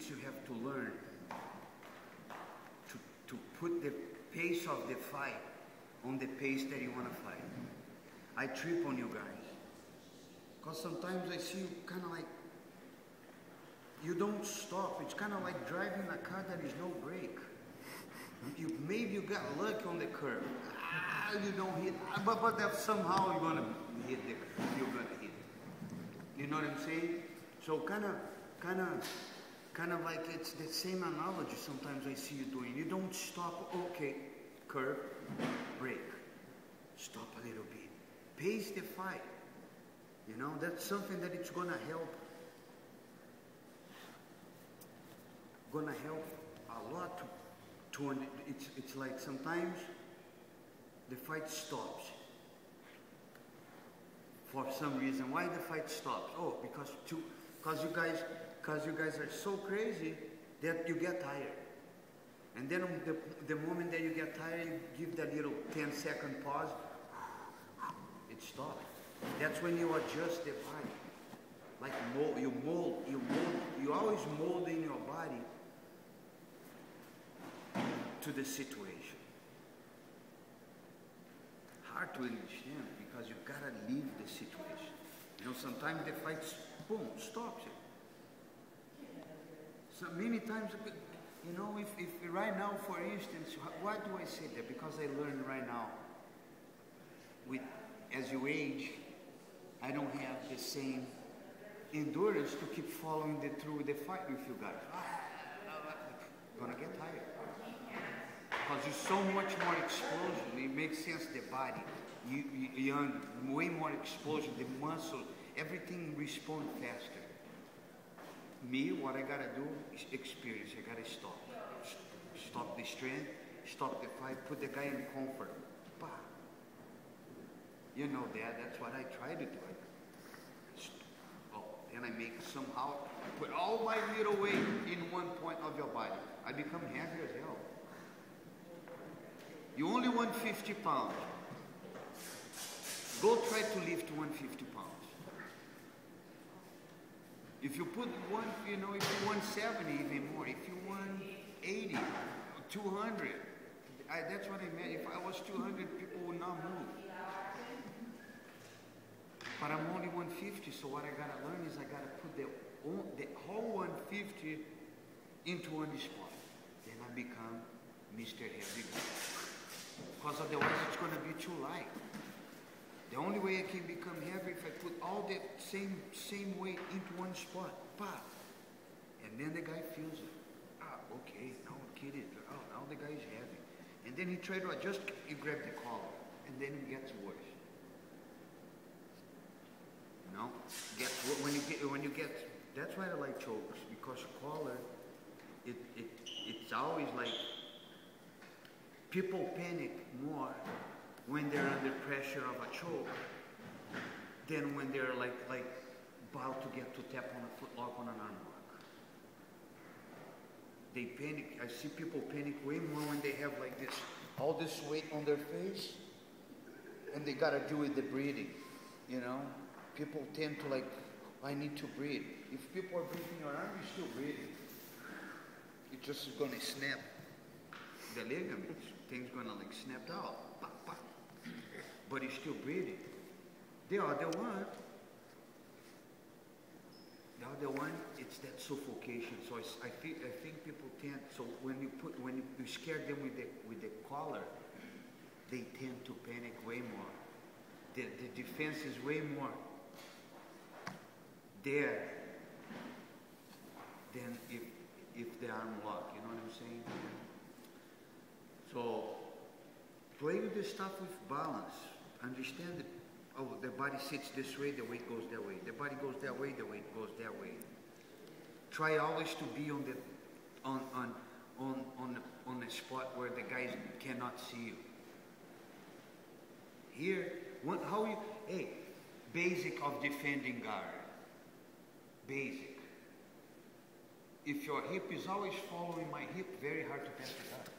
you have to learn to put the pace of the fight on the pace that you want to fight. I trip on you guys. Because sometimes I see you kind of like, you don't stop. It's kind of like driving a car that is no brake. Maybe you got lucky on the curb. You don't hit, but that somehow you're gonna hit the curb. You're gonna hit. You know what I'm saying? So kind of like it's the same analogy. Sometimes I see you doing. You don't stop. Okay, curb, brake, stop a little bit, pace the fight. You know, that's something that it's gonna help. Gonna help a lot to it's like sometimes the fight stops for some reason. Why the fight stops? Oh, because you guys are so crazy that you get tired. And then the moment that you get tired, you give that little 10-second pause, it stops. That's when you adjust the body. Like you always molding your body to the situation. Hard to understand because you gotta leave the situation. You know, sometimes the fight, boom, stops it. So many times, you know, if right now, for instance, why do I say that? Because I learned right now, as you age, I don't have the same endurance to keep following through the fight with you guys. Gonna get tired. Because you're so much more explosion. It makes sense, the body. You're way more explosion, the muscle, everything responds faster. Me, what I gotta do is experience. I gotta stop. Stop the strength, stop the fight, put the guy in comfort. Bah. You know that, that's what I try to do. Then I make somehow, put all my little weight in one point of your body. I become heavy as hell. You only want 50 pounds. Go try to lift 150 pounds. If you put one, you know, if you want 70, even more. If you want 80, 200, that's what I meant. If I was 200, people would not move. But I'm only 150, so what I gotta learn is I gotta put the whole 150 into one spot. Then I become Mr. Heavy. Because otherwise it's gonna be too light. The only way I can become heavy if I put all the same weight into one spot. Pop. And then the guy feels it. Okay, now I'm kidding. Oh, now the guy is heavy. And then he tries to adjust, you grab the collar. And then it gets worse. You know? When you get, that's why I like chokes. Because collar, it's always like, people panic more when they're under pressure of a choke than when they're like about to get to tap on a footlock on an arm lock. They panic. I see people panic way more when they have like this, all this weight on their face, and they gotta do with the breathing, you know? People tend to like, I need to breathe. If people are breathing your arm, you're still breathing. It's just gonna snap the ligaments. Things gonna like snap out. Pop, pop. But he's still breathing. The other one, it's that suffocation. So I think people tend. So when you scare them with the collar, they tend to panic way more. The defense is way more there than if the arm lock. You know what I'm saying? So play with this stuff with balance. Understand that, oh, the body sits this way, the weight goes that way. The body goes that way, the weight goes that way. Try always to be on a spot where the guys cannot see you. Here, basic of defending guard. Basic. If your hip is always following my hip, very hard to pass the guard.